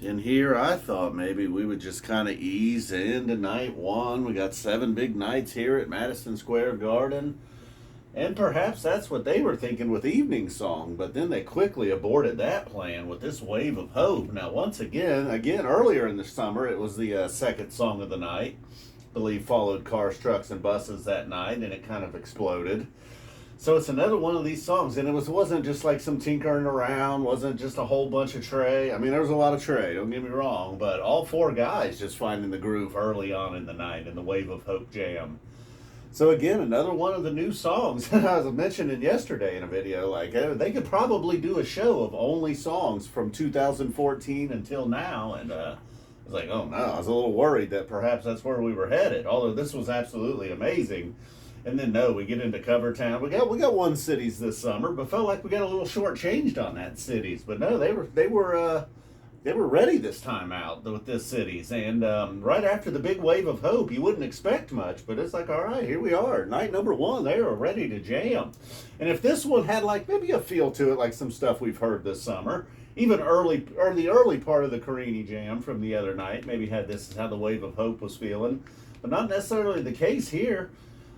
In here, I thought maybe we would just kind of ease into night one. We got 7 big nights here at Madison Square Garden. And perhaps that's what they were thinking with Evening Song, but then they quickly aborted that plan with this Wave of Hope. Now, once again, earlier in the summer, it was the second song of the night. I believe followed Cars, Trucks, and Buses that night, and it kind of exploded. So it's another one of these songs, and wasn't just like some tinkering around, wasn't just a whole bunch of Trey. I mean, there was a lot of Trey, don't get me wrong, but all four guys just finding the groove early on in the night in the Wave of Hope jam. So again, another one of the new songs. I was mentioning yesterday in a video, like they could probably do a show of only songs from 2014 until now, and I was like, oh no, I was a little worried that perhaps that's where we were headed. Although this was absolutely amazing. And then no, we get into Cover Town. We got one cities this summer, but felt like we got a little shortchanged on that cities. But no, they were ready this time out with this cities. And right after the big Wave of Hope, you wouldn't expect much, but it's like, all right, here we are, night number one. They are ready to jam. And if this one had like maybe a feel to it, like some stuff we've heard this summer, even the early part of the Carini jam from the other night, maybe had this is how the Wave of Hope was feeling, but not necessarily the case here.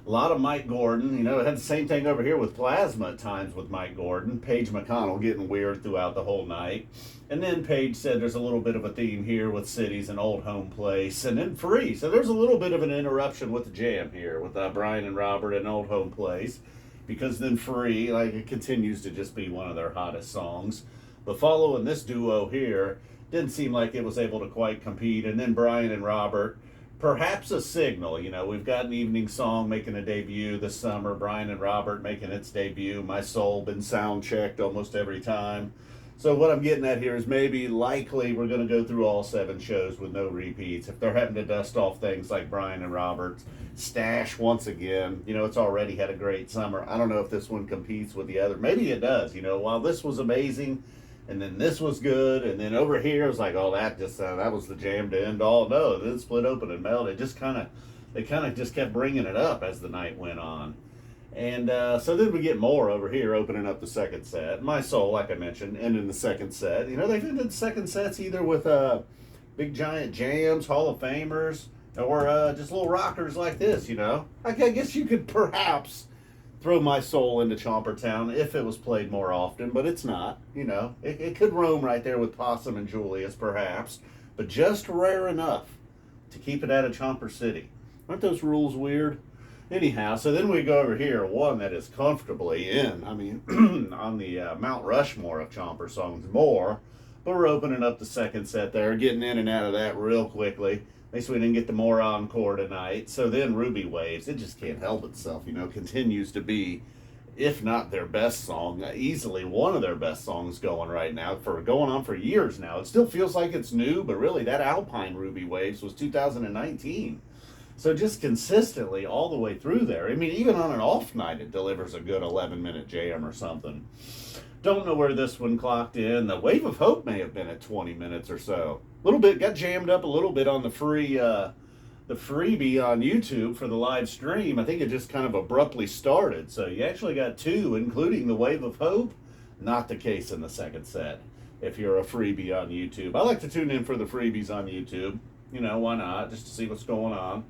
A lot of Mike Gordon. It had the same thing over here with Plasma at times with Mike Gordon. Paige McConnell getting weird throughout the whole night. And then Paige said there's a little bit of a theme here with Cities and Old Home Place. And then Free. So there's a little bit of an interruption with the jam here with Brian and Robert and Old Home Place. Because then Free, like, it continues to just be one of their hottest songs. But following this duo here, didn't seem like it was able to quite compete. And then Brian and Robert, perhaps a signal. We've got an Evening Song making a debut this summer. Brian and Robert making its debut. My Soul been sound checked almost every time. So what I'm getting at here is likely we're going to go through all 7 shows with no repeats. If they're having to dust off things like Brian and Robert's Stash once again, it's already had a great summer. I don't know if this one competes with the other. Maybe it does. While this was amazing, and then this was good, and then over here it was like, oh, that was the jam to end all. No, then Split Open and Melt. They kind of just kept bringing it up as the night went on. And so then we get more over here opening up the second set. My Soul, like I mentioned, ending the second set. They've ended the second sets either with big giant jams, Hall of Famers, or just little rockers like this, I guess you could perhaps throw My Soul into Chomper Town if it was played more often, but it's not. It could roam right there with Possum and Julius, perhaps, but just rare enough to keep it out of Chomper City. Aren't those rules weird? Anyhow, so then we go over here, one that is comfortably in, on the Mount Rushmore of Chomper songs more, but we're opening up the second set there, getting in and out of that real quickly. At least we didn't get the more encore tonight. So then Ruby Waves, it just can't help itself, continues to be, if not their best song, easily one of their best songs going right now, going on for years now. It still feels like it's new, but really that Alpine Ruby Waves was 2019. So just consistently all the way through there. Even on an off night, it delivers a good 11-minute jam or something. Don't know where this one clocked in. The Wave of Hope may have been at 20 minutes or so. A little bit, got jammed up a little bit on the freebie on YouTube for the live stream. I think it just kind of abruptly started. So you actually got 2, including the Wave of Hope. Not the case in the second set if you're a freebie on YouTube. I like to tune in for the freebies on YouTube. Why not? Just to see what's going on.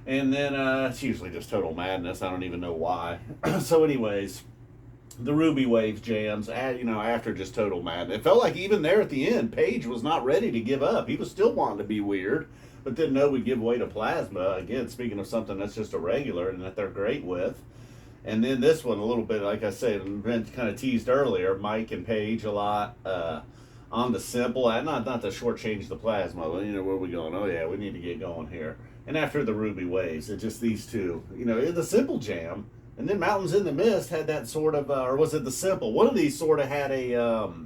And then it's usually just total madness. I don't even know why. So anyways, the Ruby Waves jams, after just total madness. It felt like even there at the end, Paige was not ready to give up. He was still wanting to be weird, but didn't know we'd give way to Plasma. Again, speaking of something that's just a regular and that they're great with. And then this one, a little bit, like I said, and been kind of teased earlier, Mike and Paige a lot on the Simple. Not to shortchange the Plasma, but where are we going? Oh yeah, we need to get going here. And after the Ruby Waves, it's just these two. The Simple jam, and then Mountains in the Mist had that sort of, or was it the Simple? One of these sort of had a,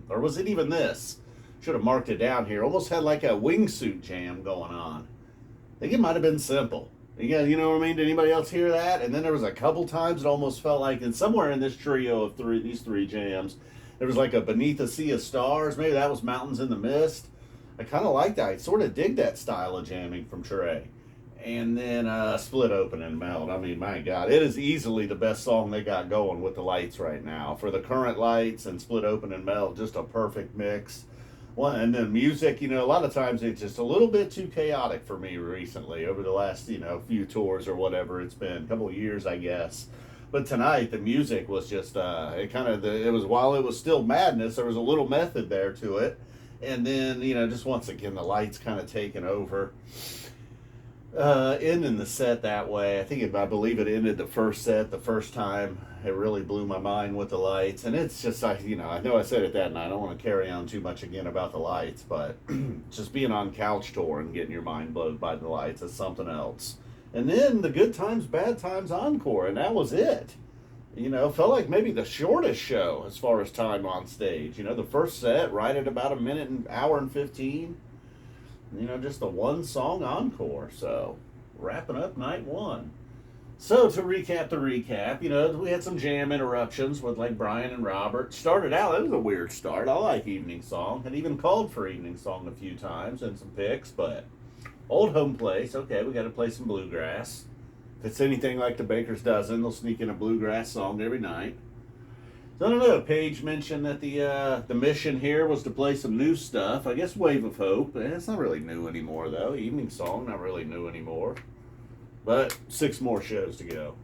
or was it even this? Should have marked it down here. Almost had like a wingsuit jam going on. I think it might have been Simple. You know what I mean? Did anybody else hear that? And then there was a couple times it almost felt like, and somewhere in this trio of these three jams, there was like a Beneath a Sea of Stars. Maybe that was Mountains in the Mist. I kind of like that. I sort of dig that style of jamming from Trey. And then Split Open and Melt. My God, it is easily the best song they got going with the lights right now. For the current lights and Split Open and Melt, just a perfect mix. One, and then music, a lot of times it's just a little bit too chaotic for me recently over the last, few tours or whatever it's been, a couple of years, I guess. But tonight the music was just, it was, while it was still madness, there was a little method there to it. And then, just once again, the lights kind of taking over. Ending the set that way. I believe it ended the first set the first time. It really blew my mind with the lights, and it's just I know I said it that night. I don't want to carry on too much again about the lights, but just being on couch tour and getting your mind blown by the lights is something else. And then the Good Times Bad Times encore, and that was it. Felt like maybe the shortest show as far as time on stage. The first set right at about a minute and hour and 15. Just a one song encore. So, wrapping up night one. So, to recap the recap, we had some jam interruptions with like Brian and Robert. Started out, it was a weird start. I like Evening Song. Had even called for Evening Song a few times and some picks, but Old Home Place, okay, we got to play some bluegrass. If it's anything like the Baker's Dozen, they'll sneak in a bluegrass song every night. So I don't know, Paige mentioned that the mission here was to play some new stuff. I guess Wave of Hope. It's not really new anymore, though. Evening Song, not really new anymore. But 6 more shows to go.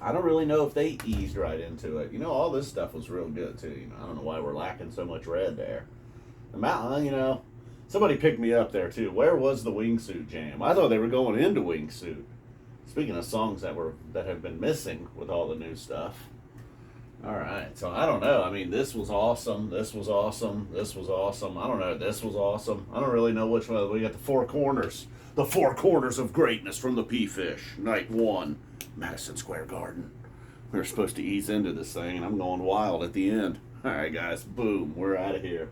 I don't really know if they eased right into it. All this stuff was real good, too. I don't know why we're lacking so much red there. The mountain, somebody picked me up there, too. Where was the Wingsuit Jam? I thought they were going into Wingsuit. Speaking of songs that have been missing with all the new stuff. All right, so I don't know. I mean, this was awesome. This was awesome. This was awesome. I don't know. This was awesome. I don't really know which one. We got the Four Corners. The Four Corners of Greatness from the Phish. Night 1, Madison Square Garden. We were supposed to ease into this thing, and I'm going wild at the end. All right, guys. Boom. We're out of here.